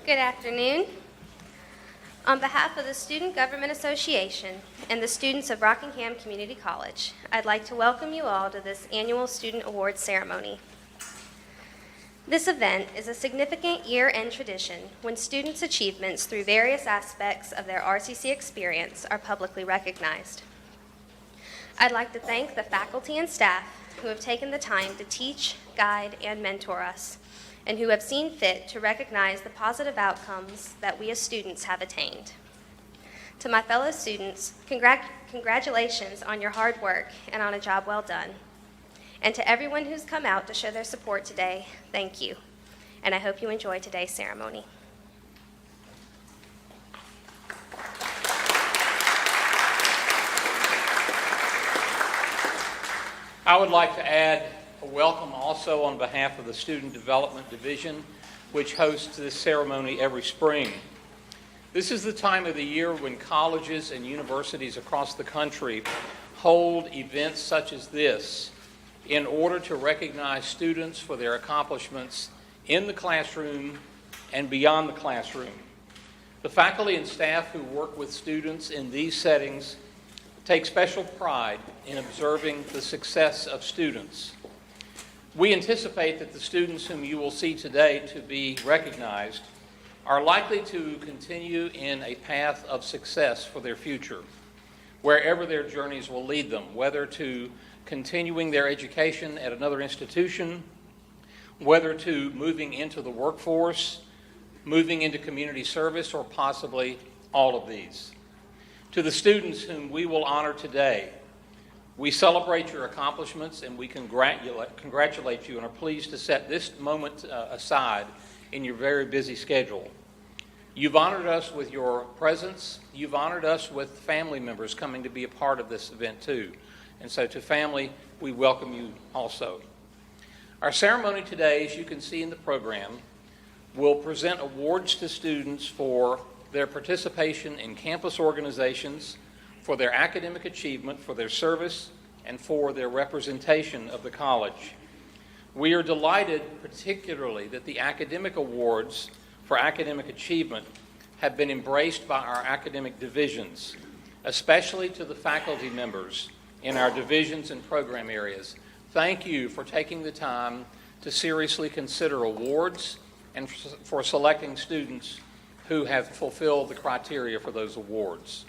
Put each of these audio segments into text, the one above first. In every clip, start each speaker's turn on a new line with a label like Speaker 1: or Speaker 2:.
Speaker 1: Good afternoon. On behalf of the Student Government Association and the students of Rockingham Community College, I'd like to welcome you all to this annual Student Awards ceremony. This event is a significant year-end tradition when students' achievements through various aspects of their RCC experience are publicly recognized. I'd like to thank the faculty and staff who have taken the time to teach, guide, and mentor us, and who have seen fit to recognize the positive outcomes that we as students have attained. To my fellow students, congratulations on your hard work and on a job well done. And to everyone who's come out to show their support today, thank you. And I hope you enjoy today's ceremony.
Speaker 2: I would like to add a welcome also on behalf of the Student Development Division, which hosts this ceremony every spring. This is the time of the year when colleges and universities across the country hold events such as this in order to recognize students for their accomplishments in the classroom and beyond the classroom. The faculty and staff who work with students in these settings take special pride in observing the success of students. We anticipate that the students whom you will see today to be recognized are likely to continue in a path of success for their future, wherever their journeys will lead them, whether to continuing their education at another institution, whether to moving into the workforce, moving into community service, or possibly all of these. To the students whom we will honor today, we celebrate your accomplishments and we congratulate you and are pleased to set this moment aside in your very busy schedule. You've honored us with your presence. You've honored us with family members coming to be a part of this event too. And so to family, we welcome you also. Our ceremony today, as you can see in the program, will present awards to students for their participation in campus organizations, for their academic achievement, for their service, and for their representation of the college. We are delighted particularly that the academic awards for academic achievement have been embraced by our academic divisions, especially to the faculty members in our divisions and program areas. Thank you for taking the time to seriously consider awards and for selecting students who have fulfilled the criteria for those awards.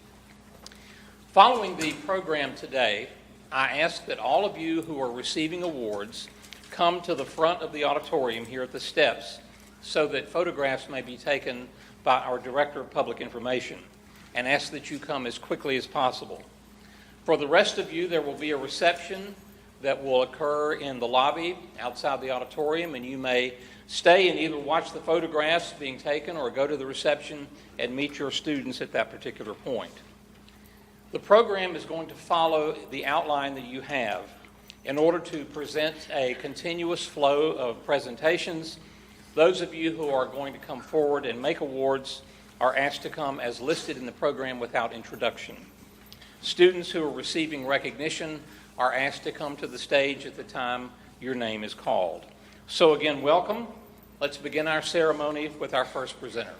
Speaker 2: Following the program today, I ask that all of you who are receiving awards come to the front of the auditorium here at the steps so that photographs may be taken by our Director of Public Information, and ask that you come as quickly as possible. For the rest of you, there will be a reception that will occur in the lobby outside the auditorium, and you may stay and either watch the photographs being taken or go to the reception and meet your students at that particular point. The program is going to follow the outline that you have in order to present a continuous flow of presentations. Those of you who are going to come forward and make awards are asked to come as listed in the program without introduction. Students who are receiving recognition are asked to come to the stage at the time your name is called. So again, welcome. Let's begin our ceremony with our first presenter.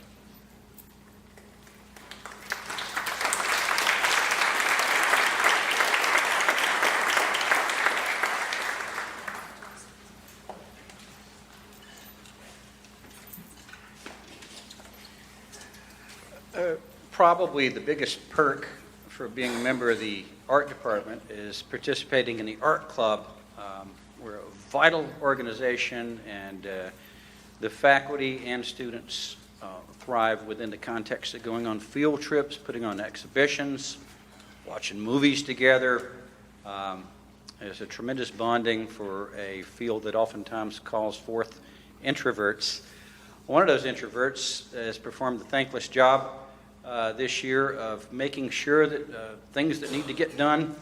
Speaker 3: Probably the biggest perk for being a member of the art department is participating in the art club. We're a vital organization, and the faculty and students thrive within the context of going on field trips, putting on exhibitions, watching movies together. There's a tremendous bonding for a field that oftentimes calls forth introverts. One of those introverts has performed the thankless job this year of making sure that things that need to get done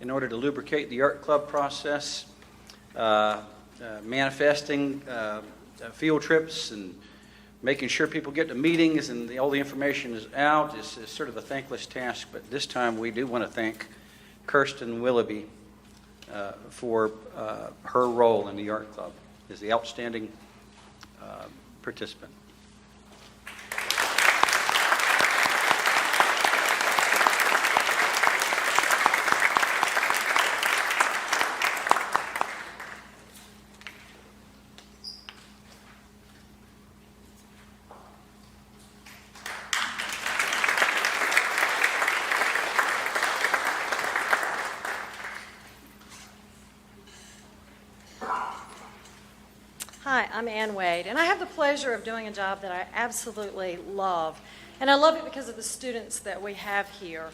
Speaker 3: in order to lubricate the art club process, manifesting field trips and making sure people get to meetings and all the information is out is sort of a thankless task. But this time we do want to thank Kirsten Willoughby for her role in the art club as the outstanding participant.
Speaker 4: I'm Ann Wade, and I have the pleasure of doing a job that I absolutely love. And I love it because of the students that we have here.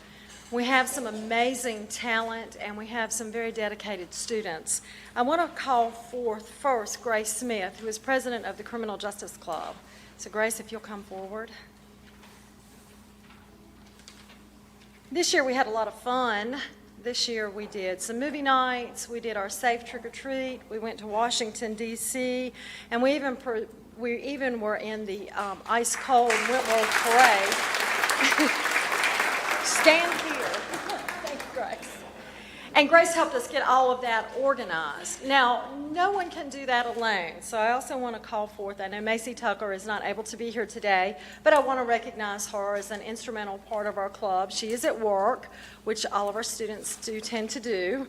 Speaker 4: We have some amazing talent, and we have some very dedicated students. I want to call forth first Grace Smith, who is president of the Criminal Justice Club. So Grace, if you'll come forward. This year we had a lot of fun. This year we did some movie nights, we did our safe trick-or-treat, we went to Washington, D.C., and we even were in the ice-cold Whitworth Parade. Stand here. Thank you, Grace. And Grace helped us get all of that organized. Now, no one can do that alone, so I also want to call forth, I know Macy Tucker is not able to be here today, but I want to recognize her as an instrumental part of our club. She is at work, which all of our students do tend to do.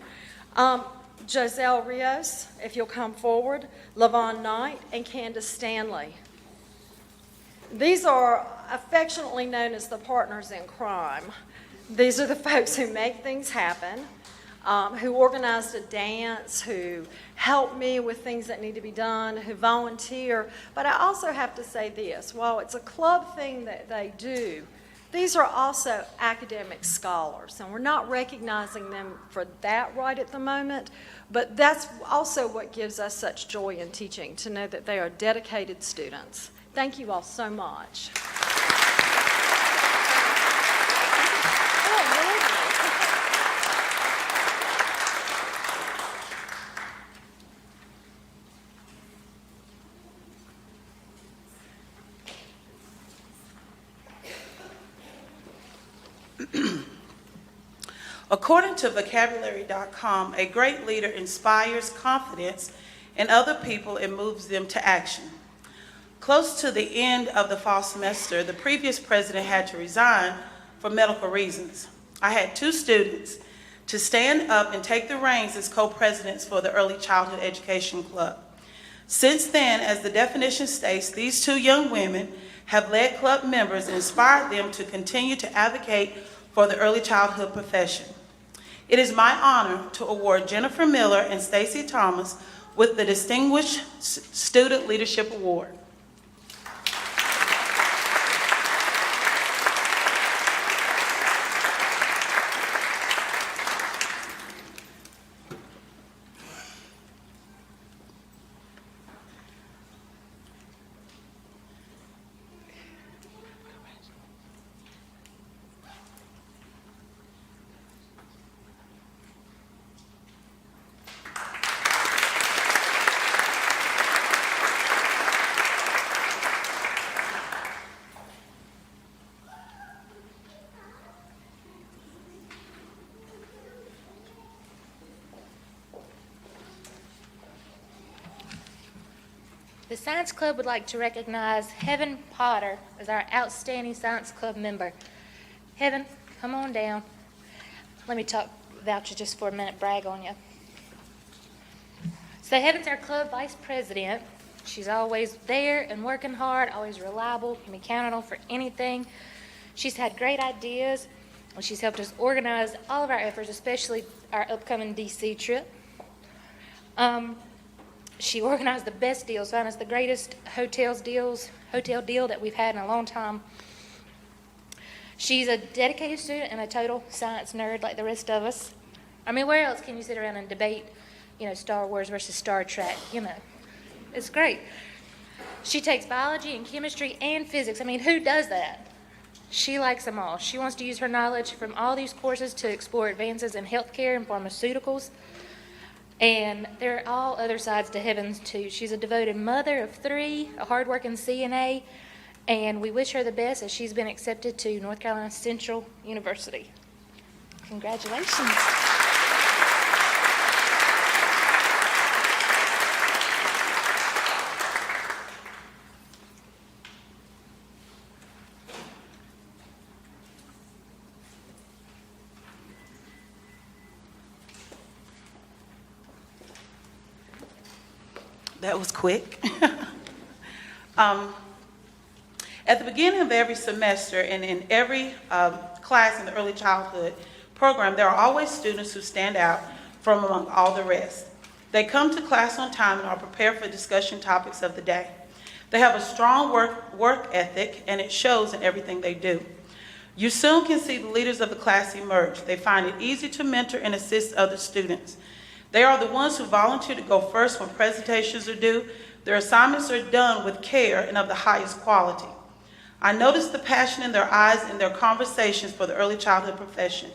Speaker 4: Joselle Rios, if you'll come forward, Lavon Knight, and Candace Stanley. These are affectionately known as the partners in crime. These are the folks who make things happen, who organized a dance, who help me with things that need to be done, who volunteer. But I also have to say this, while it's a club thing that they do, these are also academic scholars, and we're not recognizing them for that right at the moment, but that's also what gives us such joy in teaching, to know that they are dedicated students. Thank you all so much.
Speaker 5: According to vocabulary.com, a great leader inspires confidence in other people and moves them to action. Close to the end of the fall semester, the previous president had to resign for medical reasons. I had two students to stand up and take the reins as co-presidents for the Early Childhood Education Club. Since then, as the definition states, these two young women have led club members and inspired them to continue to advocate for the early childhood profession. It is my honor to award Jennifer Miller and Stacy Thomas with the Distinguished Student Leadership Award.
Speaker 6: The Science Club would like to recognize Heaven Potter as our outstanding Science Club member. Heaven, come on down. Let me talk about you just for a minute, brag on you. So Heaven's our club vice president. She's always there and working hard, always reliable, can be counted on for anything. She's had great ideas, and she's helped us organize all of our efforts, especially our upcoming DC trip. She organized the best deals, found us the greatest hotel deal that we've had in a long time. She's a dedicated student and a total science nerd like the rest of us. I mean, where else can you sit around and debate, Star Wars versus Star Trek? It's great. She takes biology and chemistry and physics. I mean, who does that? She likes them all. She wants to use her knowledge from all these courses to explore advances in healthcare and pharmaceuticals. And there are all other sides to Heaven, too. She's a devoted mother of 3, a hardworking CNA, and we wish her the best as she's been accepted to North Carolina Central University. Congratulations.
Speaker 5: That was quick. At the beginning of every semester and in every class in the early childhood program, there are always students who stand out from among all the rest. They come to class on time and are prepared for discussion topics of the day. They have a strong work ethic, and it shows in everything they do. You soon can see the leaders of the class emerge. They find it easy to mentor and assist other students. They are the ones who volunteer to go first when presentations are due. Their assignments are done with care and of the highest quality. I notice the passion in their eyes and their conversations for the early childhood profession.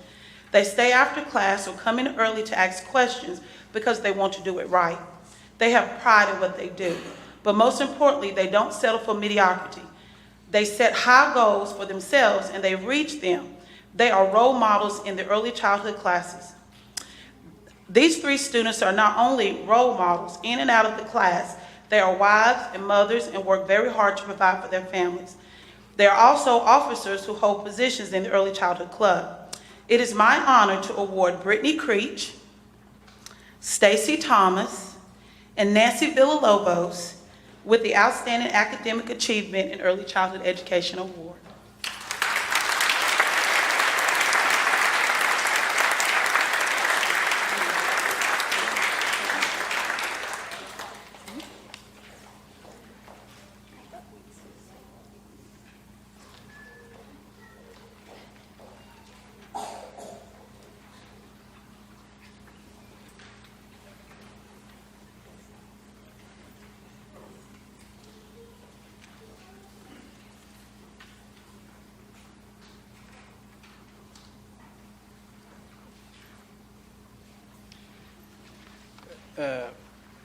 Speaker 5: They stay after class or come in early to ask questions because they want to do it right. They have pride in what they do. But most importantly, they don't settle for mediocrity. They set high goals for themselves and they reach them. They are role models in the early childhood classes. These 3 students are not only role models in and out of the class, they are wives and mothers and work very hard to provide for their families. They are also officers who hold positions in the Early Childhood Club. It is my honor to award Brittany Creech, Stacy Thomas, and Nancy Villalobos with the Outstanding Academic Achievement in Early Childhood Education Award.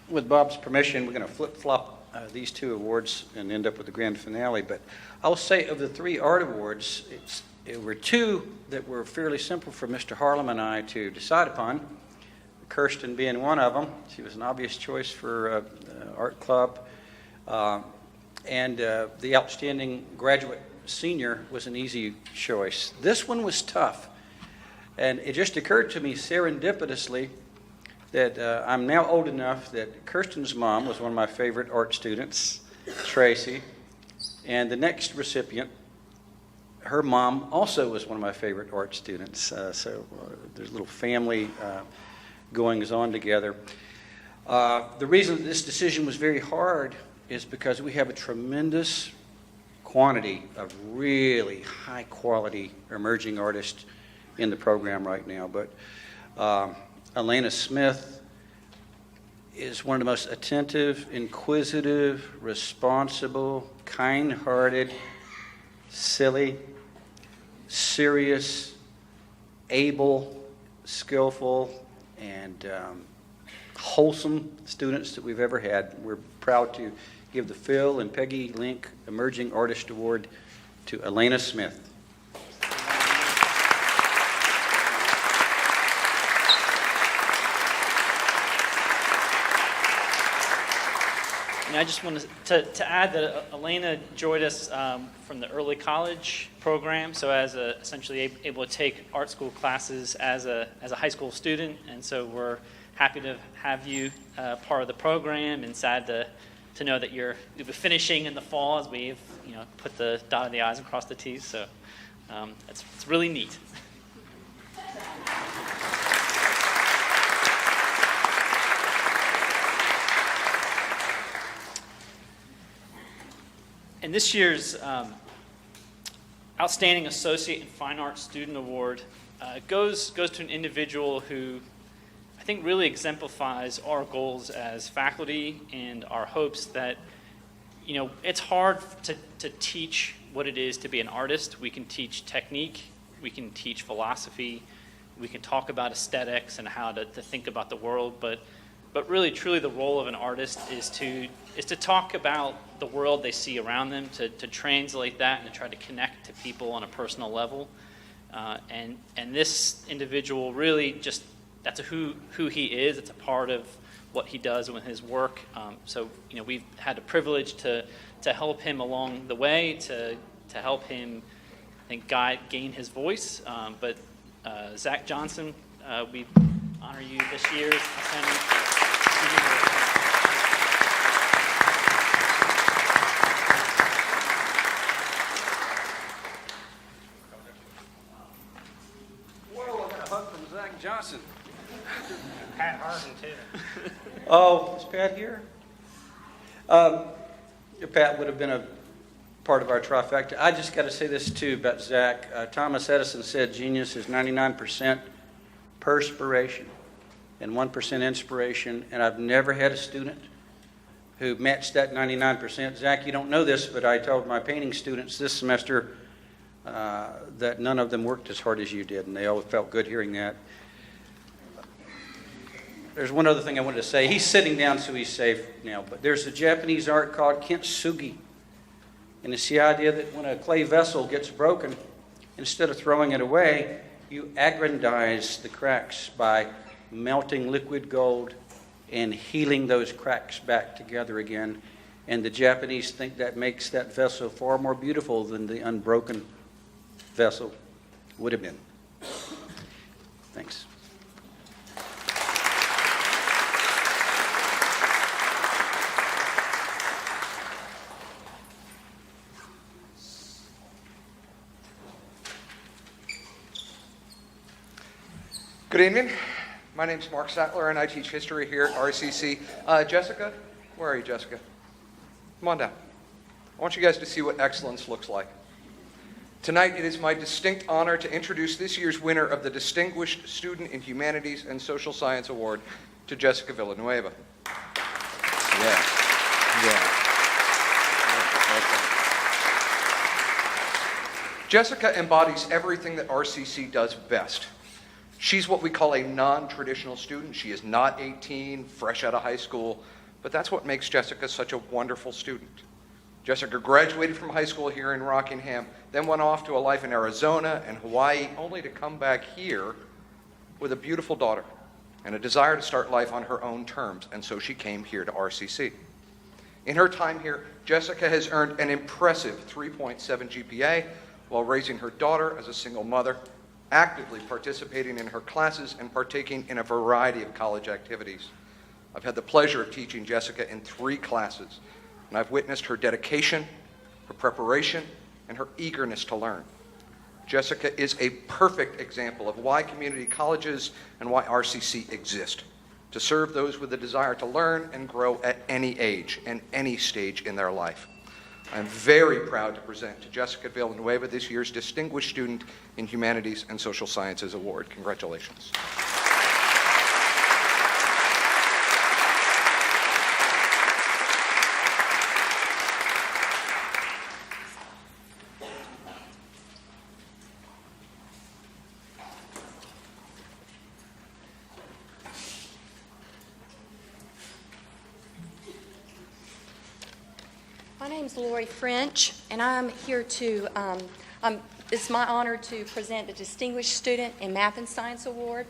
Speaker 3: With Bob's permission, we're going to flip-flop these 2 awards and end up with the grand finale. But I'll say of the 3 art awards, there were 2 that were fairly simple for Mr. Harlem and I to decide upon, Kirsten being one of them. She was an obvious choice for art club. And the outstanding graduate senior was an easy choice. This one was tough. And it just occurred to me serendipitously that I'm now old enough that Kirsten's mom was one of my favorite art students, Tracy, and the next recipient, her mom also was one of my favorite art students. So there's a little family goings on together. The reason this decision was very hard is because we have a tremendous quantity of really high quality emerging artists in the program right now. But Elena Smith is one of the most attentive, inquisitive, responsible, kind-hearted, silly, serious, able, skillful, and wholesome students that we've ever had. We're proud to give the Phil and Peggy Link Emerging Artist Award to Elena Smith.
Speaker 7: And I just wanted to add that Elena joined us from the early college program, so as essentially able to take art school classes as a high school student, and so we're happy to have you part of the program, and sad to know that you'll be finishing in the fall as we've put the dot on the I's and crossed the T's. So it's really neat. And this year's Outstanding Associate in Fine Arts Student Award goes to an individual who I think really exemplifies our goals as faculty and our hopes that, it's hard to teach what it is to be an artist. We can teach technique, we can teach philosophy, we can talk about aesthetics and how to think about the world, but really, truly, the role of an artist is to talk about the world they see around them, to translate that and to try to connect to people on a personal level. And this individual really just, that's who he is. It's a part of what he does with his work. So we've had the privilege to help him along the way, to help him, I think, gain his voice. But Zach Johnson, we honor you this year's Outstanding.
Speaker 3: Whoa, I got a hug from Zach Johnson.
Speaker 8: Pat Harden, too.
Speaker 3: Oh, is Pat here? Pat would have been a part of our trifecta. I just got to say this, too, about Zach. Thomas Edison said genius is 99% perspiration and 1% inspiration, and I've never had a student who matched that 99%. Zach, you don't know this, but I told my painting students this semester that none of them worked as hard as you did, and they all felt good hearing that. There's one other thing I wanted to say. He's sitting down, so he's safe now, but there's a Japanese art called kintsugi, and it's the idea that when a clay vessel gets broken, instead of throwing it away, you aggrandize the cracks by melting liquid gold and healing those cracks back together again. And the Japanese think that makes that vessel far more beautiful than the unbroken vessel would have been. Thanks.
Speaker 9: Good evening. My name's Mark Sattler, and I teach history here at RCC. Jessica, where are you, Jessica? Come on down. I want you guys to see what excellence looks like. Tonight, it is my distinct honor to introduce this year's winner of the Distinguished Student in Humanities and Social Science Award to Jessica Villanueva. Yeah. Jessica embodies everything that RCC does best. She's what we call a non-traditional student. She is not 18, fresh out of high school, but that's what makes Jessica such a wonderful student. Jessica graduated from high school here in Rockingham, then went off to a life in Arizona and Hawaii, only to come back here with a beautiful daughter and a desire to start life on her own terms, and so she came here to RCC. In her time here, Jessica has earned an impressive 3.7 GPA while raising her daughter as a single mother, actively participating in her classes and partaking in a variety of college activities. I've had the pleasure of teaching Jessica in 3 classes, and I've witnessed her dedication, her preparation, and her eagerness to learn. Jessica is a perfect example of why community colleges and why RCC exist, to serve those with a desire to learn and grow at any age and any stage in their life. I'm very proud to present to Jessica Villanueva this year's Distinguished Student in Humanities and Social Sciences Award. Congratulations.
Speaker 10: My name's Lori French, and I'm here to, it's my honor to present the Distinguished Student in Math and Science Award.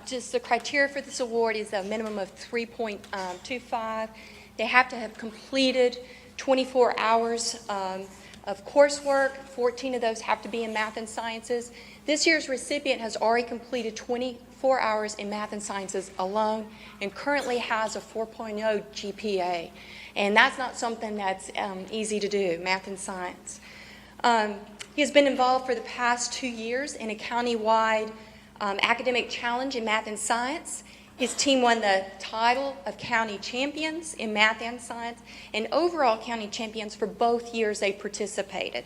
Speaker 10: Just the criteria for this award is a minimum of 3.25. They have to have completed 24 hours of coursework. 14 of those have to be in math and sciences. This year's recipient has already completed 24 hours in math and sciences alone and currently has a 4.0 GPA. And that's not something that's easy to do, math and science. He has been involved for the past 2 years in a county-wide academic challenge in math and science. His team won the title of county champions in math and science and overall county champions for both years they participated.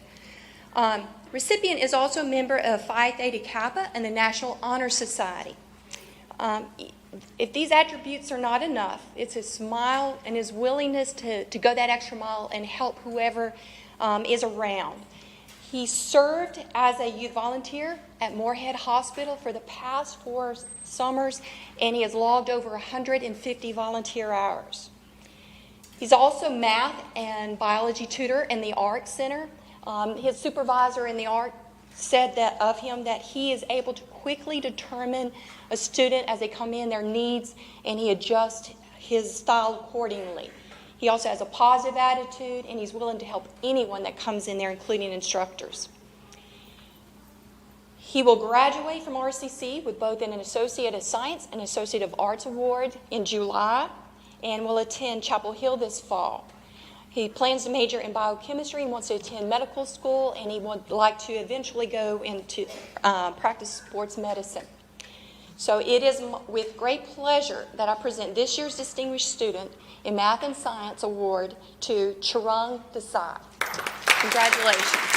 Speaker 10: Recipient is also a member of Phi Theta Kappa and the National Honor Society. If these attributes are not enough, it's his smile and his willingness to go that extra mile and help whoever is around. He served as a youth volunteer at Moorhead Hospital for the past 4 summers, and he has logged over 150 volunteer hours. He's also math and biology tutor in the Art Center. His supervisor in the art said that of him that he is able to quickly determine a student as they come in, their needs, and he adjusts his style accordingly. He also has a positive attitude, and he's willing to help anyone that comes in there, including instructors. He will graduate from RCC with both an Associate of Science and Associate of Arts Award in July, and will attend Chapel Hill this fall. He plans to major in biochemistry and wants to attend medical school, and he would like to eventually go into practice sports medicine. So it is with great pleasure that I present this year's Distinguished Student in Math and Science Award to Charang Desai. Congratulations.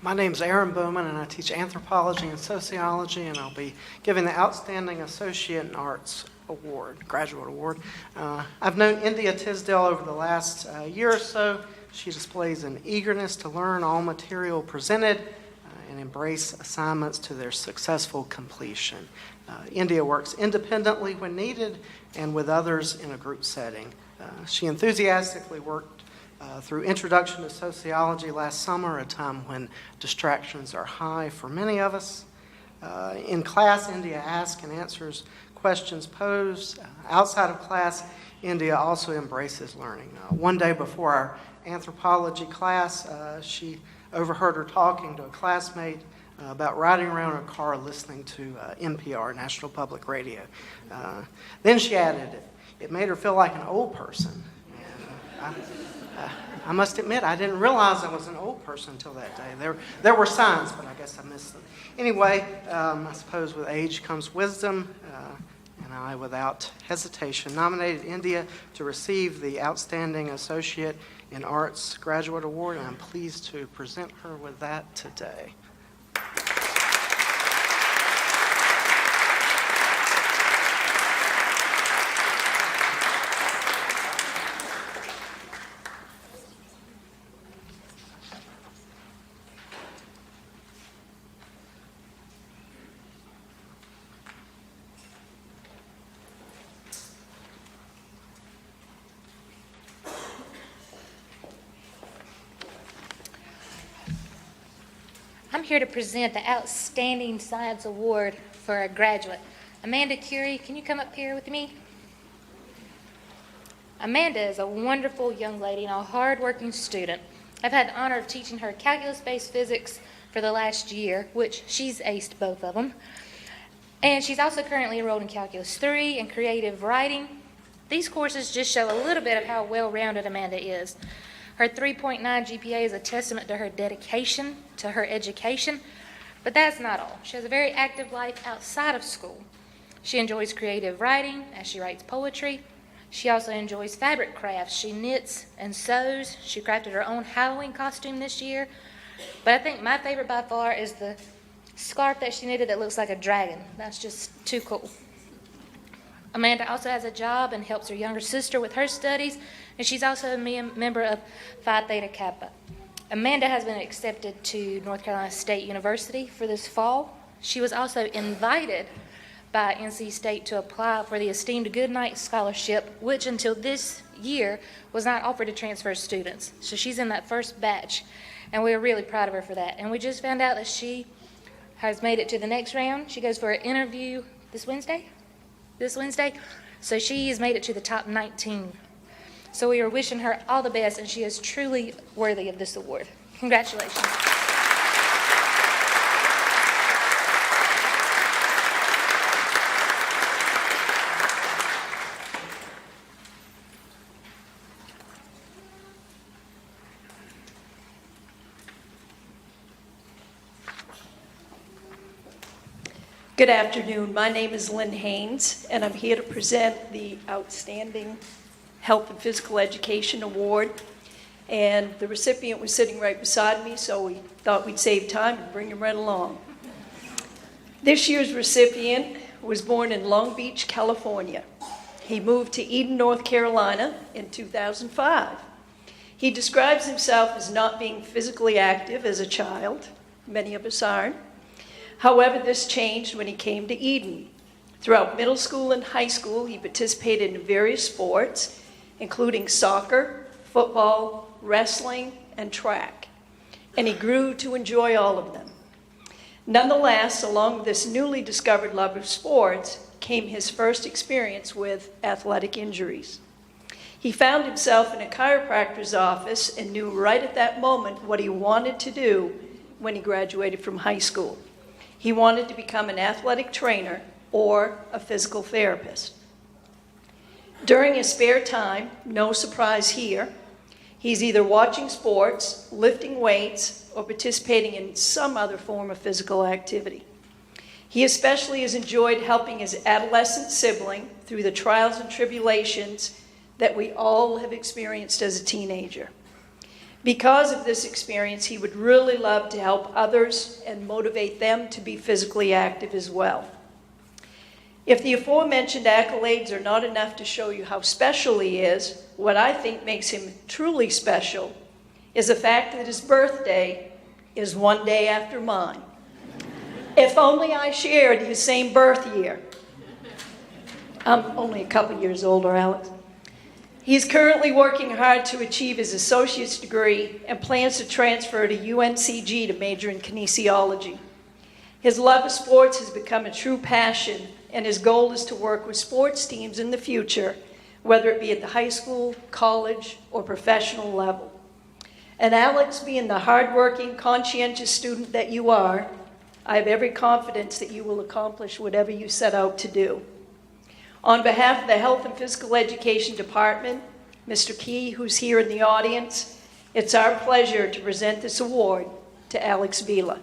Speaker 11: My name's Aaron Bowman, and I teach anthropology and sociology, and I'll be giving the Outstanding Associate in Arts Award, Graduate Award. I've known India Tisdale over the last year or so. She displays an eagerness to learn all material presented and embrace assignments to their successful completion. India works independently when needed and with others in a group setting. She enthusiastically worked through Introduction to Sociology last summer, a time when distractions are high for many of us. In class, India asks and answers questions posed. Outside of class, India also embraces learning. One day before our anthropology class, she overheard her talking to a classmate about riding around in a car listening to NPR, National Public Radio. Then she added, it made her feel like an old person. And, I must admit, I didn't realize I was an old person until that day. There were signs, but I guess I missed them. Anyway, I suppose with age comes wisdom, and I, without hesitation, nominated India to receive the Outstanding Associate in Arts Graduate Award, and I'm pleased to present her with that today.
Speaker 6: I'm here to present the Outstanding Science Award for a graduate. Amanda Curie, can you come up here with me? Amanda is a wonderful young lady and a hard-working student. I've had the honor of teaching her calculus-based physics for the last year, which she's aced both of them. And she's also currently enrolled in Calculus 3 and Creative Writing. These courses just show a little bit of how well-rounded Amanda is. Her 3.9 GPA is a testament to her dedication to her education, but that's not all. She has a very active life outside of school. She enjoys creative writing as she writes poetry. She also enjoys fabric crafts. She knits and sews. She crafted her own Halloween costume this year. But I think my favorite by far is the scarf that she knitted that looks like a dragon. That's just too cool. Amanda also has a job and helps her younger sister with her studies, and she's also a member of Phi Theta Kappa. Amanda has been accepted to North Carolina State University for this fall. She was also invited by NC State to apply for the esteemed Goodnight Scholarship, which until this year was not offered to transfer students. So she's in that first batch, and we're really proud of her for that. And we just found out that she has made it to the next round. She goes for an interview this Wednesday. So she has made it to the top 19. So we are wishing her all the best, and she is truly worthy of this award. Congratulations.
Speaker 12: Good afternoon. My name is Lynn Haynes, and I'm here to present the Outstanding Health and Physical Education Award. And the recipient was sitting right beside me, so we thought we'd save time and bring him right along. This year's recipient was born in Long Beach, California. He moved to Eden, North Carolina in 2005. He describes himself as not being physically active as a child. Many of us aren't. However, this changed when he came to Eden. Throughout middle school and high school, he participated in various sports, including soccer, football, wrestling, and track. And he grew to enjoy all of them. Nonetheless, along with this newly discovered love of sports, came his first experience with athletic injuries. He found himself in a chiropractor's office and knew right at that moment what he wanted to do when he graduated from high school. He wanted to become an athletic trainer or a physical therapist. During his spare time, no surprise here, he's either watching sports, lifting weights, or participating in some other form of physical activity. He especially has enjoyed helping his adolescent sibling through the trials and tribulations that we all have experienced as a teenager. Because of this experience, he would really love to help others and motivate them to be physically active as well. If the aforementioned accolades are not enough to show you how special he is, what I think makes him truly special is the fact that his birthday is one day after mine. If only I shared his same birth year. I'm only a couple years older, Alex. He's currently working hard to achieve his associate's degree and plans to transfer to UNCG to major in kinesiology. His love of sports has become a true passion, and his goal is to work with sports teams in the future, whether it be at the high school, college, or professional level. And Alex, being the hardworking, conscientious student that you are, I have every confidence that you will accomplish whatever you set out to do. On behalf of the Health and Physical Education Department, Mr. Key, who's here in the audience, it's our pleasure to present this award to Alex Vila.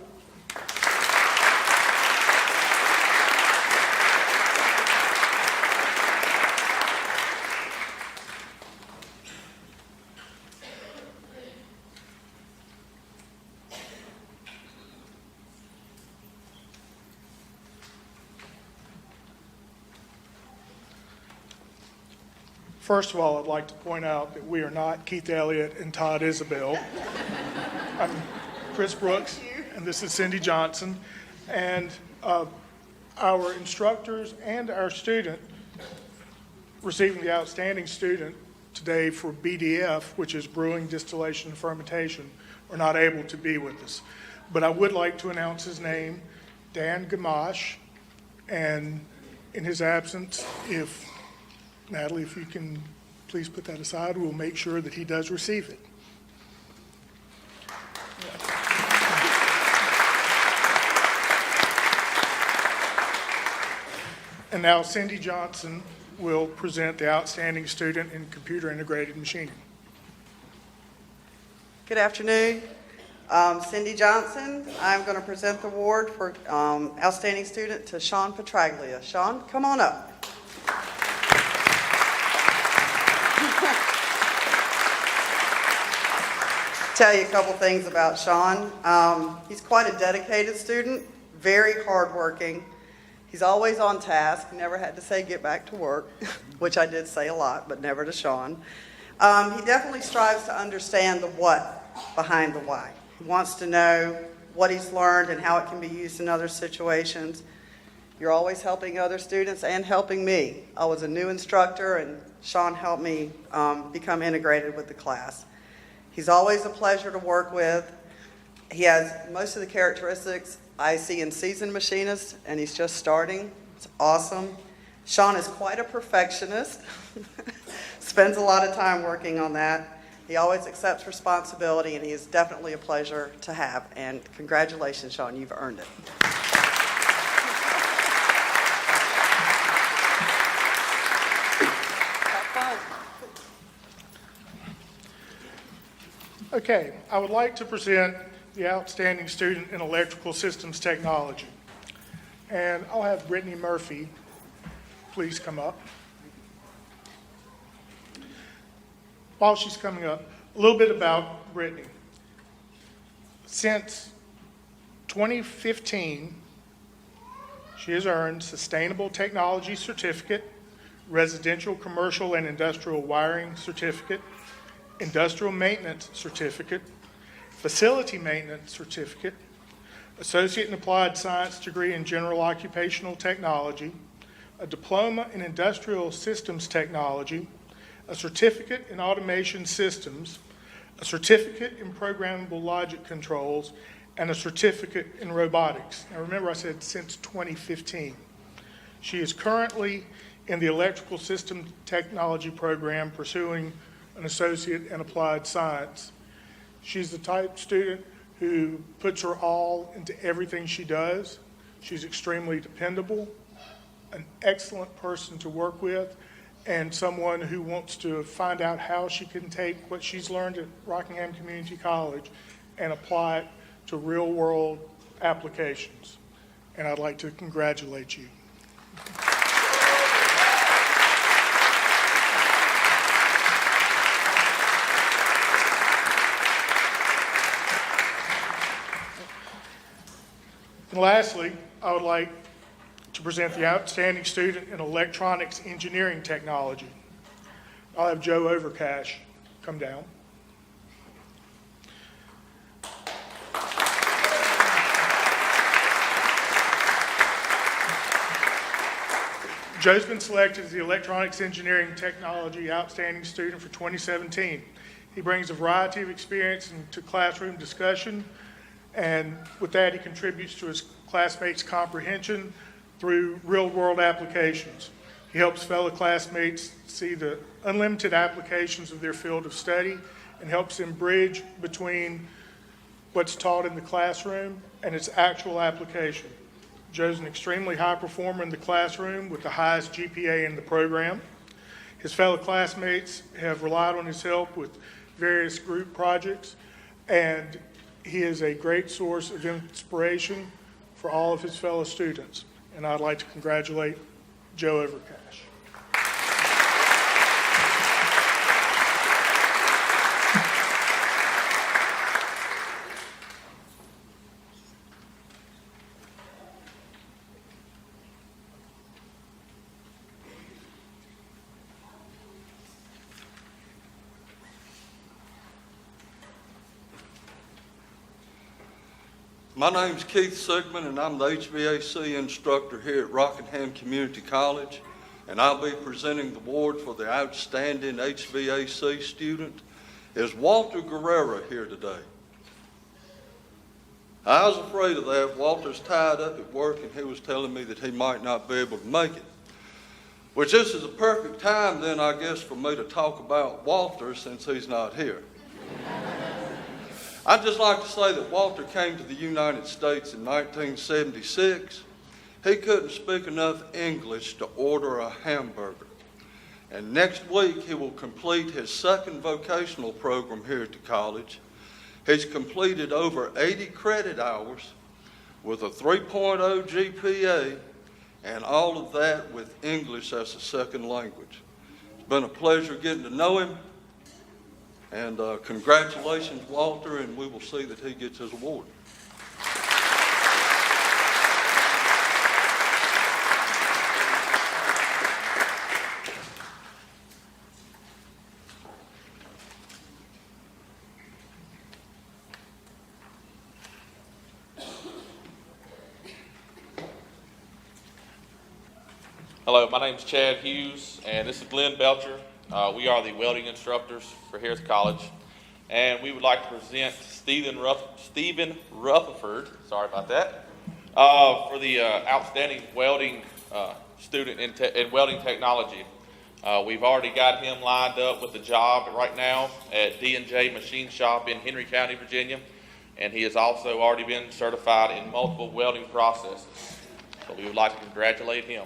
Speaker 13: First of all, I'd like to point out that we are not Keith Elliott and Todd Isabel. I'm Chris Brooks, and this is Cindy Johnson. And our instructors and our student receiving the Outstanding Student today for BDF, which is Brewing, Distillation, and Fermentation, are not able to be with us. But I would like to announce his name, Dan Gamache, and in his absence, Natalie, if you can please put that aside, we'll make sure that he does receive it. And now Cindy Johnson will present the Outstanding Student in Computer Integrated Machining.
Speaker 14: Good afternoon. Cindy Johnson. I'm going to present the award for Outstanding Student to Sean Petraglia. Sean, come on up. Tell you a couple things about Sean. He's quite a dedicated student, very hardworking. He's always on task, never had to say get back to work, which I did say a lot, but never to Sean. He definitely strives to understand the what behind the why. He wants to know what he's learned and how it can be used in other situations. You're always helping other students and helping me. I was a new instructor, and Sean helped me become integrated with the class. He's always a pleasure to work with. He has most of the characteristics I see in seasoned machinists, and he's just starting. It's awesome. Sean is quite a perfectionist, spends a lot of time working on that. He always accepts responsibility, and he is definitely a pleasure to have. And congratulations, Sean, you've earned it.
Speaker 13: Okay, I would like to present the Outstanding Student in Electrical Systems Technology. And I'll have Brittany Murphy please come up. While she's coming up, a little bit about Brittany. Since 2015, she has earned Sustainable Technology Certificate, Residential, Commercial, and Industrial Wiring Certificate, Industrial Maintenance Certificate, Facility Maintenance Certificate, Associate in Applied Science degree in General Occupational Technology, a Diploma in Industrial Systems Technology, a Certificate in Automation Systems, a Certificate in Programmable Logic Controls, and a Certificate in Robotics. Now remember I said since 2015. She is currently in the Electrical System Technology program, pursuing an associate in applied science. She's the type of student who puts her all into everything she does. She's extremely dependable, an excellent person to work with, and someone who wants to find out how she can take what she's learned at Rockingham Community College and apply it to real-world applications. And I'd like to congratulate you. And lastly, I would like to present the outstanding student in electronics engineering technology. I'll have Joe Overcash come down. Joe's been selected as the Electronics Engineering Technology Outstanding Student for 2017. He brings a variety of experience into classroom discussion, and with that, he contributes to his classmates' comprehension through real-world applications. He helps fellow classmates see the unlimited applications of their field of study and helps them bridge between what's taught in the classroom and its actual application. Joe's an extremely high performer in the classroom with the highest GPA in the program. His fellow classmates have relied on his help with various group projects, and he is a great source of inspiration for all of his fellow students. And I'd like to congratulate Joe Overcash.
Speaker 15: My name's Keith Sigmund, and I'm the HVAC instructor here at Rockingham Community College, and I'll be presenting the award for the outstanding HVAC student. Is Walter Guerrero here today? I was afraid of that. Walter's tied up at work, and he was telling me that he might not be able to make it. Which this is a perfect time then, I guess, for me to talk about Walter since he's not here. I'd just like to say that Walter came to the United States in 1976. He couldn't speak enough English to order a hamburger. And next week, he will complete his second vocational program here at the college. He's completed over 80 credit hours with a 3.0 GPA, and all of that with English as a second language. It's been a pleasure getting to know him. And congratulations, Walter, and we will see that he gets his award.
Speaker 16: Hello, my name is Chad Hughes, and this is Glenn Belcher. We are the welding instructors for here at the college, and we would like to present Stephen Rutherford, sorry about that, for the outstanding welding student in welding technology. We've already got him lined up with a job right now at D&J Machine Shop in Henry County, Virginia, and he has also already been certified in multiple welding processes. So we would like to congratulate him.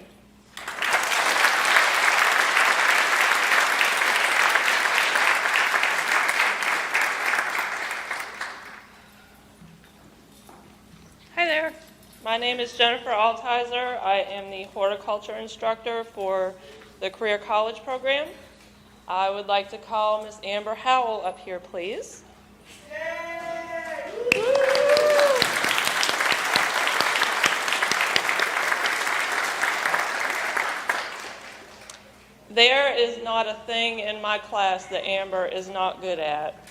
Speaker 17: Hi there. My name is Jennifer Altizer. I am the horticulture instructor for the Career College program. I would like to call Miss Amber Howell up here, please. There is not a thing in my class that Amber is not good at.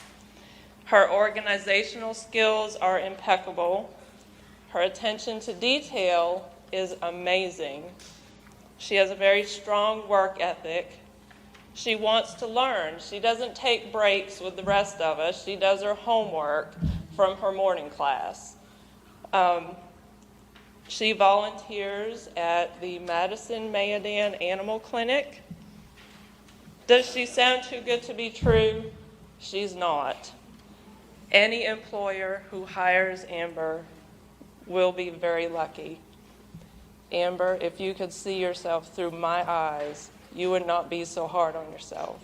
Speaker 17: Her organizational skills are impeccable. Her attention to detail is amazing. She has a very strong work ethic. She wants to learn. She doesn't take breaks with the rest of us. She does her homework from her morning class. She volunteers at the Madison Mayodan Animal Clinic. Does she sound too good to be true? She's not. Any employer who hires Amber will be very lucky. Amber, if you could see yourself through my eyes, you would not be so hard on yourself.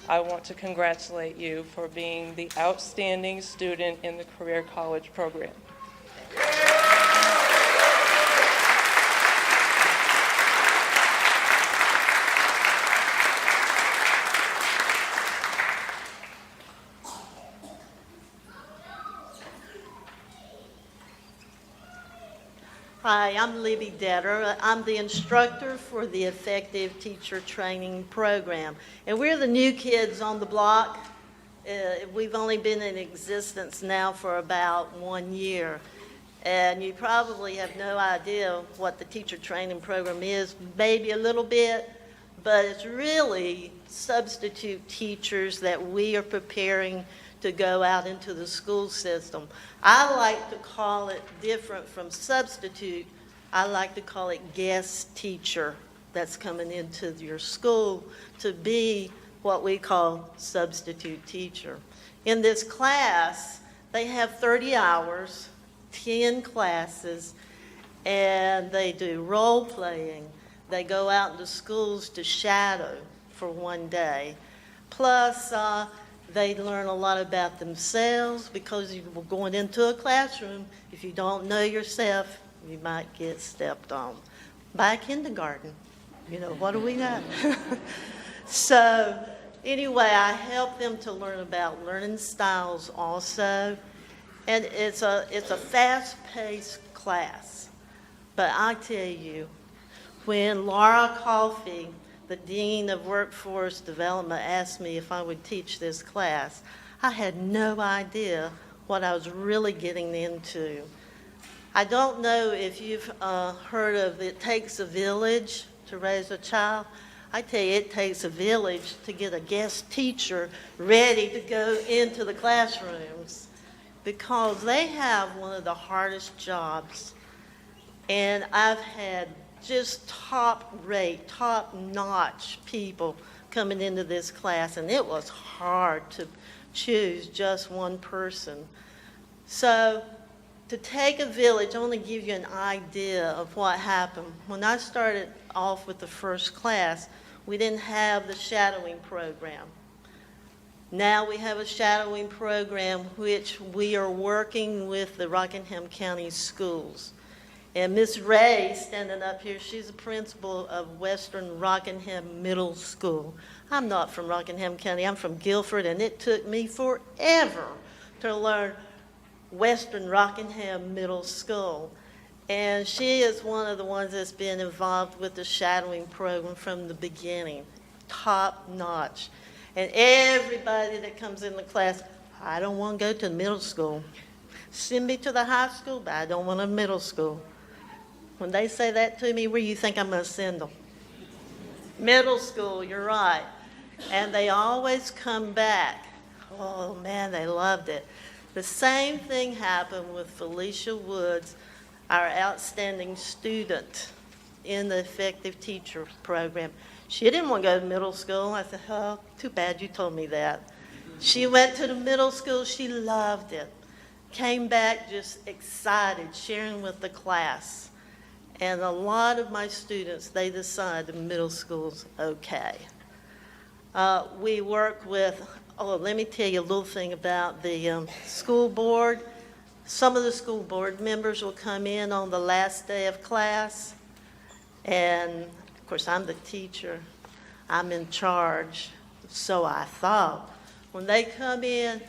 Speaker 17: I want to congratulate you for being the outstanding student in the Career College program.
Speaker 18: Hi, I'm Libby Detter. I'm the instructor for the Effective Teacher Training Program. And we're the new kids on the block. We've only been in existence now for about 1 year. And you probably have no idea what the teacher training program is, maybe a little bit, but it's really substitute teachers that we are preparing to go out into the school system. I like to call it different from substitute. I like to call it guest teacher that's coming into your school to be what we call substitute teacher. In this class, they have 30 hours, 10 classes, and they do role playing. They go out into schools to shadow for 1 day. Plus, they learn a lot about themselves because you're going into a classroom. If you don't know yourself, you might get stepped on. By a kindergarten, what do we know? So anyway, I help them to learn about learning styles also. And it's a fast-paced class. But I tell you, when Laura Coffey, the Dean of Workforce Development, asked me if I would teach this class, I had no idea what I was really getting into. I don't know if you've heard of It Takes a Village to Raise a Child. I tell you, it takes a village to get a guest teacher ready to go into the classrooms because they have one of the hardest jobs. And I've had just top-rate, top-notch people coming into this class, and it was hard to choose just one person. So to take a village, I want to give you an idea of what happened. When I started off with the first class, we didn't have the shadowing program. Now we have a shadowing program which we are working with the Rockingham County schools. And Miss Ray, standing up here, she's the principal of Western Rockingham Middle School. I'm not from Rockingham County, I'm from Guilford, and it took me forever to learn Western Rockingham Middle School. And she is one of the ones that's been involved with the shadowing program from the beginning, top notch. And everybody that comes in the class, I don't want to go to middle school. Send me to the high school, but I don't want a middle school. When they say that to me, where do you think I'm going to send them? Middle school, you're right. And they always come back. Oh, man, they loved it. The same thing happened with Felicia Woods, our outstanding student in the Effective Teacher program. She didn't want to go to middle school. I said, oh, too bad you told me that. She went to the middle school. She loved it. Came back just excited, sharing with the class. And a lot of my students, they decide the middle school's okay. We work with, let me tell you a little thing about the school board. Some of the school board members will come in on the last day of class. And, of course, I'm the teacher. I'm in charge. So I thought. When they come in,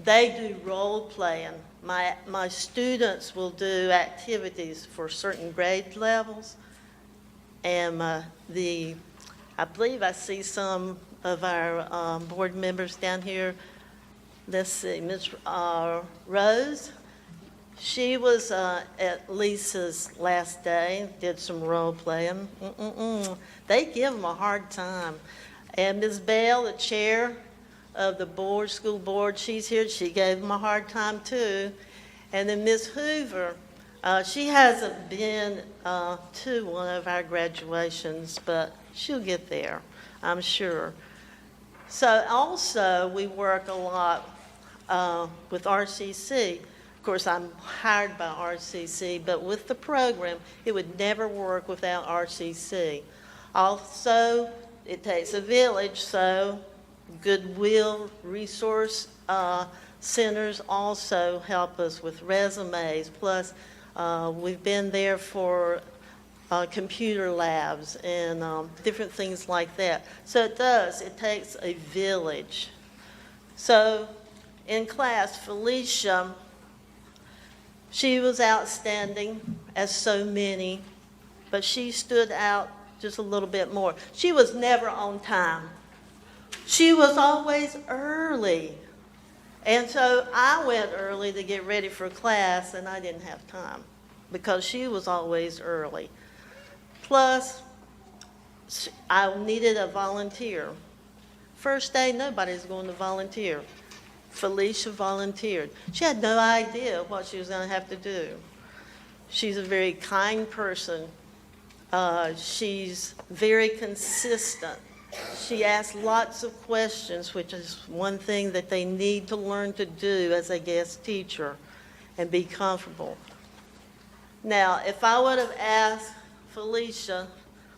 Speaker 18: they do role playing. My students will do activities for certain grade levels, and I believe I see some of our board members down here. Let's see, Ms. Rose, she was at Lisa's last day, did some role playing. They give them a hard time. And Ms. Bell, the chair of the board, school board, she's here. She gave them a hard time too. And then Ms. Hoover, She hasn't been to one of our graduations, but she'll get there, I'm sure. So also, we work a lot with RCC. Of course, I'm hired by RCC, but with the program, it would never work without RCC. Also, it takes a village, so Goodwill Resource Centers also help us with resumes. Plus, we've been there for computer labs and different things like that. So it takes a village. So in class, Felicia, she was outstanding, as so many, but she stood out just a little bit more. She was never on time. She was always early. And so I went early to get ready for class, and I didn't have time because she was always early. Plus, I needed a volunteer. First day, nobody's going to volunteer. Felicia volunteered. She had no idea what she was going to have to do. She's a very kind person. She's very consistent. She asks lots of questions, which is one thing that they need to learn to do as a guest teacher and be comfortable. Now, if I would have asked Felicia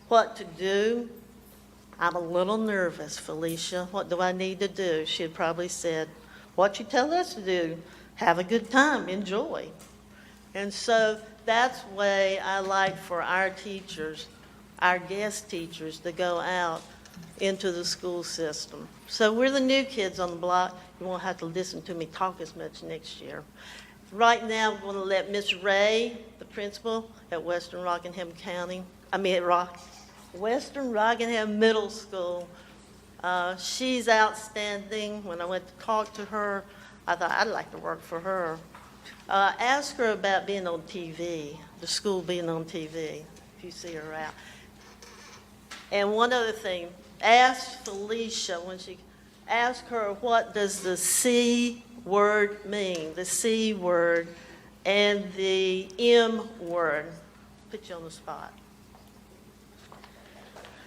Speaker 18: what to do, I'm a little nervous, Felicia. What do I need to do? She had probably said, what you tell us to do, have a good time, enjoy. And so that's the way I like for our teachers, our guest teachers, to go out into the school system. So we're the new kids on the block. You won't have to listen to me talk as much next year. Right now, I'm going to let Miss Ray, the principal at Western Rockingham Middle School. She's outstanding. When I went to talk to her, I thought I'd like to work for her. Ask her about being on TV, the school being on TV, if you see her out. And one other thing, ask Felicia ask her what does the C word mean, the C word and the M word. Put you on the spot.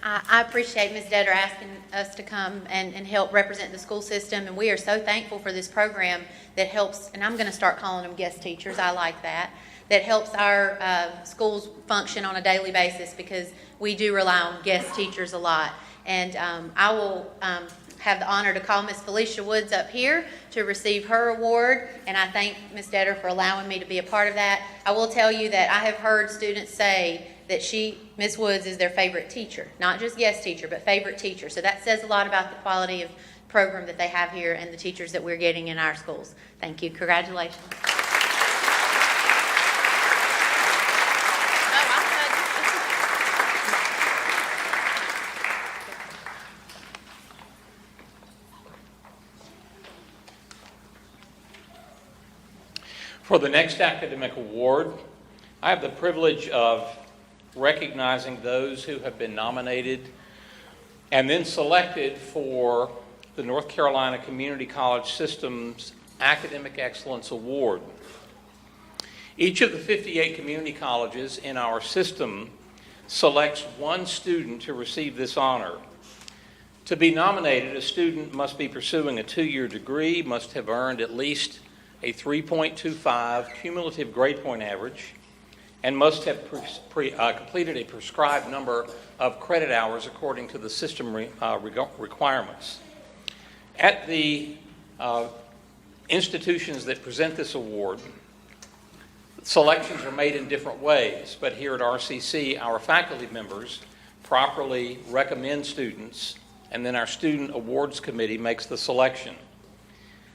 Speaker 19: I appreciate Ms. Detter asking us to come and help represent the school system, and we are so thankful for this program that helps, and I'm going to start calling them guest teachers, I like that helps our schools function on a daily basis, because we do rely on guest teachers a lot. And I will have the honor to call Ms. Felicia Woods up here to receive her award, and I thank Ms. Detter for allowing me to be a part of that. I will tell you that I have heard students say that Ms. Woods, is their favorite teacher, not just guest teacher, but favorite teacher. So that says a lot about the quality of program that they have here and the teachers that we're getting in our schools. Thank you. Congratulations.
Speaker 2: For the next academic award, I have the privilege of recognizing those who have been nominated and then selected for the North Carolina Community College System's Academic Excellence Award. Each of the 58 community colleges in our system selects one student to receive this honor. To be nominated, a student must be pursuing a 2-year degree, must have earned at least a 3.25 cumulative grade point average, and must have completed a prescribed number of credit hours according to the system requirements. At the institutions that present this award, selections are made in different ways, but here at RCC, our faculty members properly recommend students, and then our Student Awards Committee makes the selection.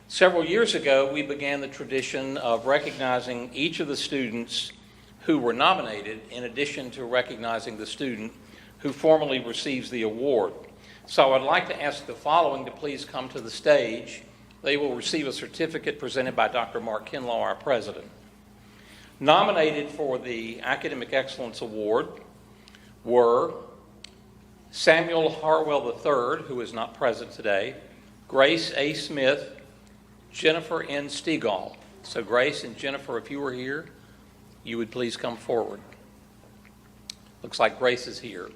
Speaker 2: Several years ago, we began the tradition of recognizing each of the students who were nominated, in addition to recognizing the student who formally receives the award. So I'd like to ask the following to please come to the stage. They will receive a certificate presented by Dr. Mark Kinlaw, our president. Nominated for the Academic Excellence Award were Samuel Harwell III, who is not present today, Grace A. Smith, Jennifer N. Stegall. So Grace and Jennifer, if you were here, you would please come forward. Looks like Grace is here.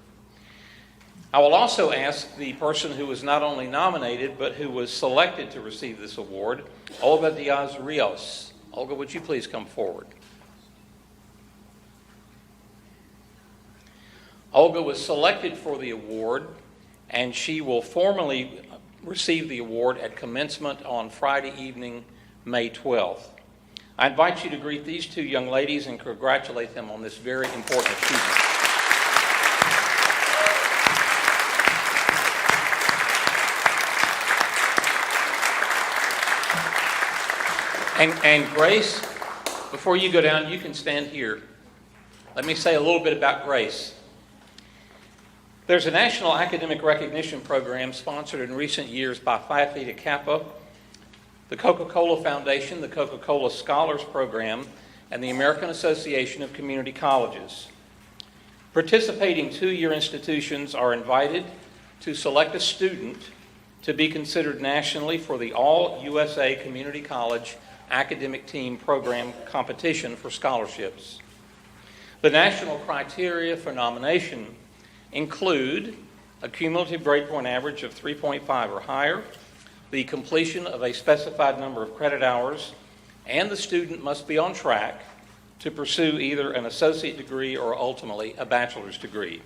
Speaker 2: I will also ask the person who was not only nominated, but who was selected to receive this award, Olga Diaz-Rios. Olga, would you please come forward? Olga was selected for the award, and she will formally receive the award at commencement on Friday evening, May 12th. I invite you to greet these two young ladies and congratulate them on this very important achievement. And Grace, before you go down, you can stand here. Let me say a little bit about Grace. There's a national academic recognition program sponsored in recent years by Phi Theta Kappa, the Coca-Cola Foundation, the Coca-Cola Scholars Program, and the American Association of Community Colleges. Participating two-year institutions are invited to select a student to be considered nationally for the All-USA Community College Academic Team Program competition for scholarships. The national criteria for nomination include a cumulative grade point average of 3.5 or higher, the completion of a specified number of credit hours, and the student must be on track to pursue either an associate degree or ultimately a bachelor's degree.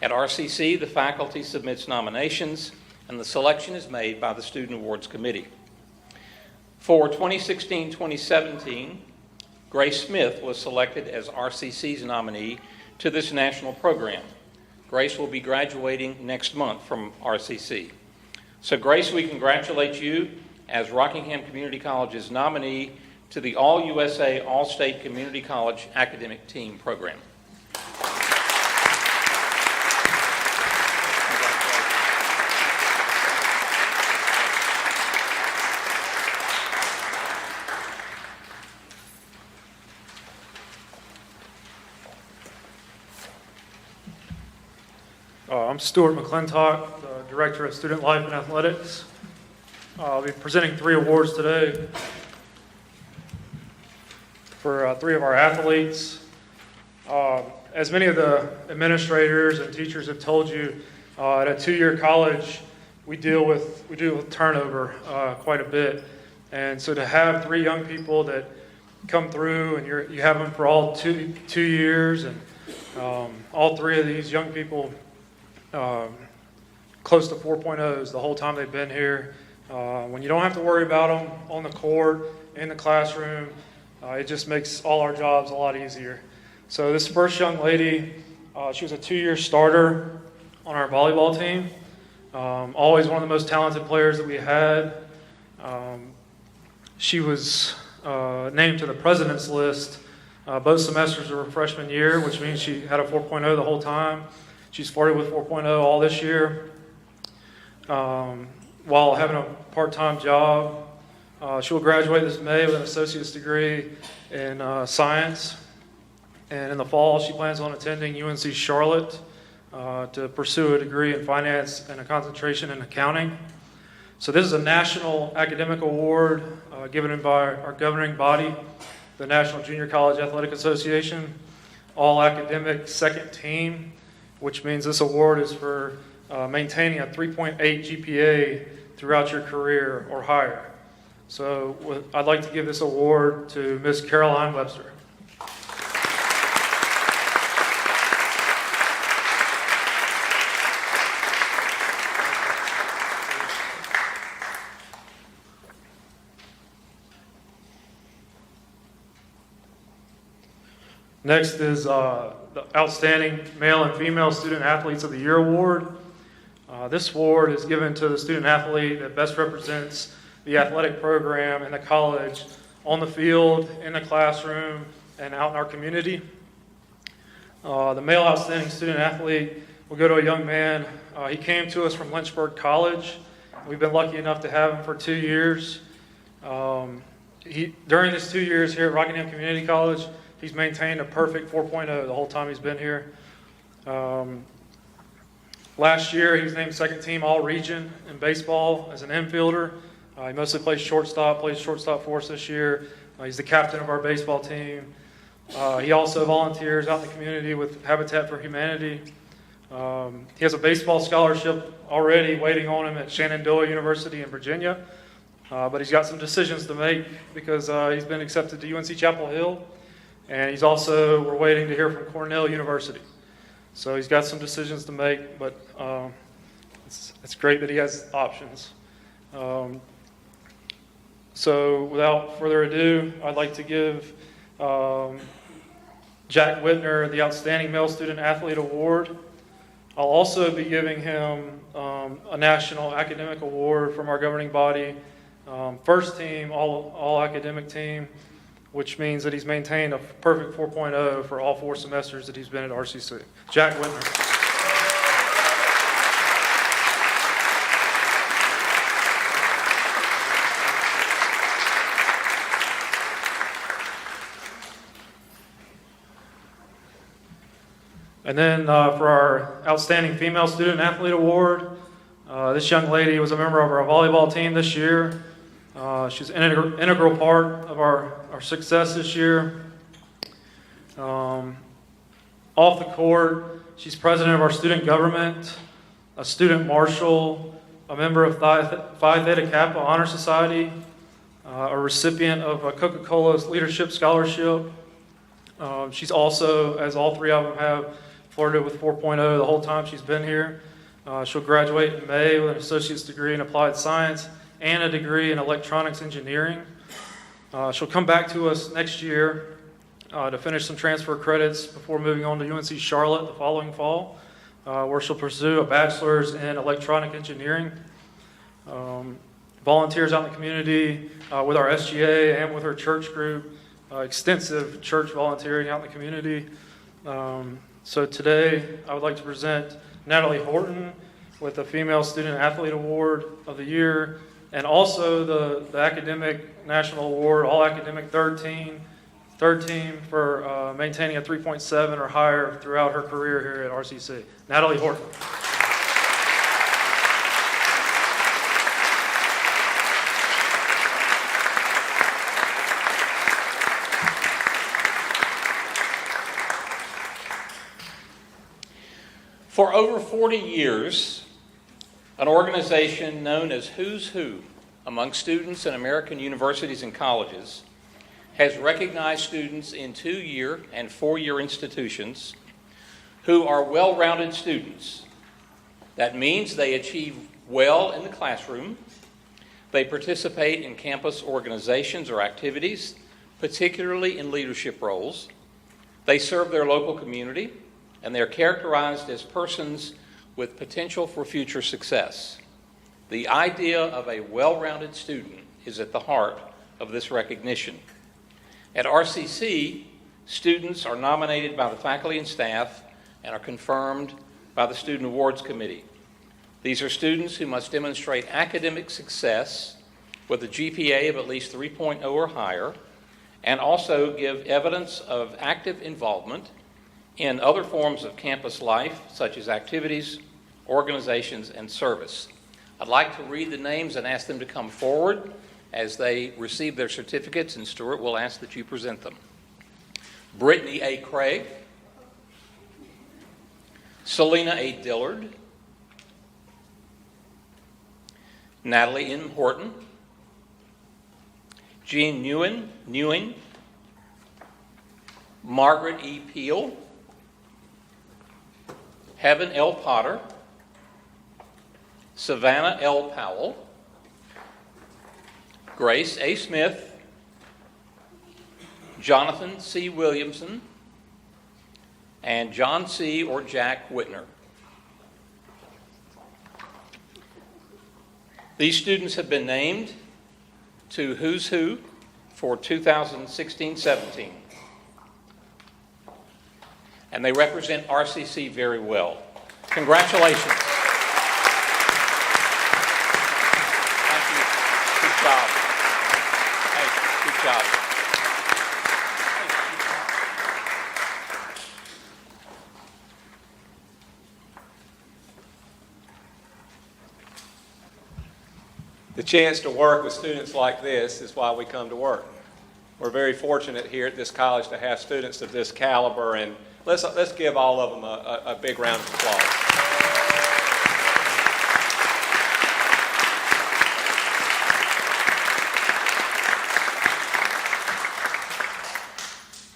Speaker 2: At RCC, the faculty submits nominations, and the selection is made by the Student Awards Committee. For 2016-2017, Grace Smith was selected as RCC's nominee to this national program. Grace will be graduating next month from RCC. So Grace, we congratulate you as Rockingham Community College's nominee to the All-USA All-State Community College Academic Team Program.
Speaker 20: I'm Stuart McClintock, the Director of Student Life and Athletics. I'll be presenting 3 awards today for 3 of our athletes. As many of the administrators and teachers have told you, at a 2-year college, we deal with turnover quite a bit. And so to have 3 young people that come through and you have them for all two years, and all 3 of these young people close to 4.0s the whole time they've been here. When you don't have to worry about them on the court, in the classroom, it just makes all our jobs a lot easier. So this first young lady, she was a 2-year starter on our volleyball team. Always one of the most talented players that we had. She was named to the president's list both semesters of her freshman year, which means she had a 4.0 the whole time. She's flirted with 4.0 all this year while having a part-time job. She will graduate this May with an associate's degree in science. And in the fall, she plans on attending UNC Charlotte to pursue a degree in finance and a concentration in accounting. So this is a national academic award given by our governing body, the National Junior College Athletic Association, all academic second team, which means this award is for maintaining a 3.8 GPA throughout your career or higher. So I'd like to give this award to Ms. Caroline Webster. Next is the Outstanding Male and Female Student Athletes of the Year Award. This award is given to the student athlete that best represents the athletic program in the college, on the field, in the classroom, and out in our community. The male outstanding student athlete will go to a young man. He came to us from Lynchburg College. We've been lucky enough to have him for 2 years. During his 2 years here at Rockingham Community College, he's maintained a perfect 4.0 the whole time he's been here. Last year, he was named second team all-region in baseball as an infielder. He mostly plays shortstop for us this year. He's the captain of our baseball team. He also volunteers out in the community with Habitat for Humanity. He has a baseball scholarship already waiting on him at Shenandoah University in Virginia, but he's got some decisions to make because he's been accepted to UNC Chapel Hill, and we're waiting to hear from Cornell University. So he's got some decisions to make, but it's great that he has options. So without further ado, I'd like to give Jack Whitner the Outstanding Male Student Athlete Award. I'll also be giving him a National Academic Award from our governing body, first team, all academic team, which means that he's maintained a perfect 4.0 for all 4 semesters that he's been at RCC. Jack Whitner. And then for our Outstanding Female Student Athlete Award, this young lady was a member of our volleyball team this year. She's an integral part of our success this year. Off the court, she's president of our student government, a student marshal, a member of Phi Theta Kappa Honor Society, a recipient of a Coca-Cola's Leadership Scholarship. She's also, as all 3 of them have, flirted with 4.0 the whole time she's been here. She'll graduate in May with an associate's degree in applied science and a degree in electronics engineering. She'll come back to us next year to finish some transfer credits before moving on to UNC Charlotte the following fall, where she'll pursue a bachelor's in electronic engineering. Volunteers out in the community with our SGA and with her church group, extensive church volunteering out in the community. So today, I would like to present Natalie Horton with the Female Student Athlete Award of the Year, and also the Academic National Award, All Academic Third Team for maintaining a 3.7 or higher throughout her career here at RCC. Natalie Horton.
Speaker 2: For over 40 years, an organization known as Who's Who among students in American universities and colleges has recognized students in 2-year and 4-year institutions who are well-rounded students. That means they achieve well in the classroom, they participate in campus organizations or activities, particularly in leadership roles, they serve their local community, and they're characterized as persons with potential for future success. The idea of a well-rounded student is at the heart of this recognition. At RCC, students are nominated by the faculty and staff and are confirmed by the Student Awards Committee. These are students who must demonstrate academic success with a GPA of at least 3.0 or higher, and also give evidence of active involvement in other forms of campus life, such as activities, organizations, and service. I'd like to read the names and ask them to come forward as they receive their certificates, and Stuart will ask that you present them. Brittany A. Craig, Selena A. Dillard, Natalie M. Horton, Jean Nguyen, Margaret E. Peel, Heaven L. Potter, Savannah L. Powell, Grace A. Smith, Jonathan C. Williamson, and John C. or Jack Whitner. These students have been named to Who's Who for 2016-17. And they represent RCC very well. Congratulations. Thank you. Good job. Hey, good job.
Speaker 21: The chance to work with students like this is why we come to work.
Speaker 2: We're very fortunate here at this college to have students of this caliber, and let's give all of them a big round of applause.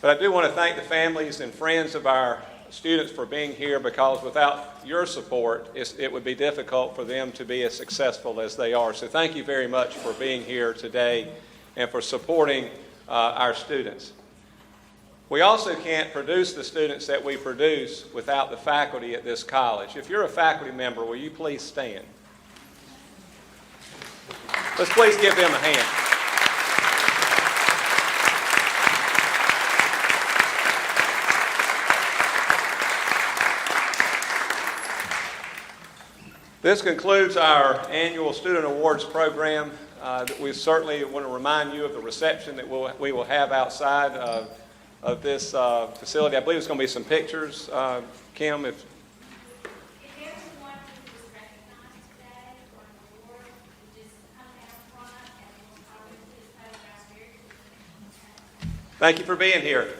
Speaker 2: But I do want to thank the families and friends of our students for being here, because without your support, it would be difficult for them to be as successful as they are. So thank you very much for being here today and for supporting our students. We also can't produce the students that we produce without the faculty at this college. If you're a faculty member, will you please stand? Let's please give them a hand. This concludes our annual Student Awards program. We certainly want to remind you of the reception that we will have outside of this facility. I believe it's going to be some pictures. Kim, if
Speaker 21: everyone who was recognized today for an award, just come down front and we'll probably please photograph very quickly.
Speaker 2: thank you for being here.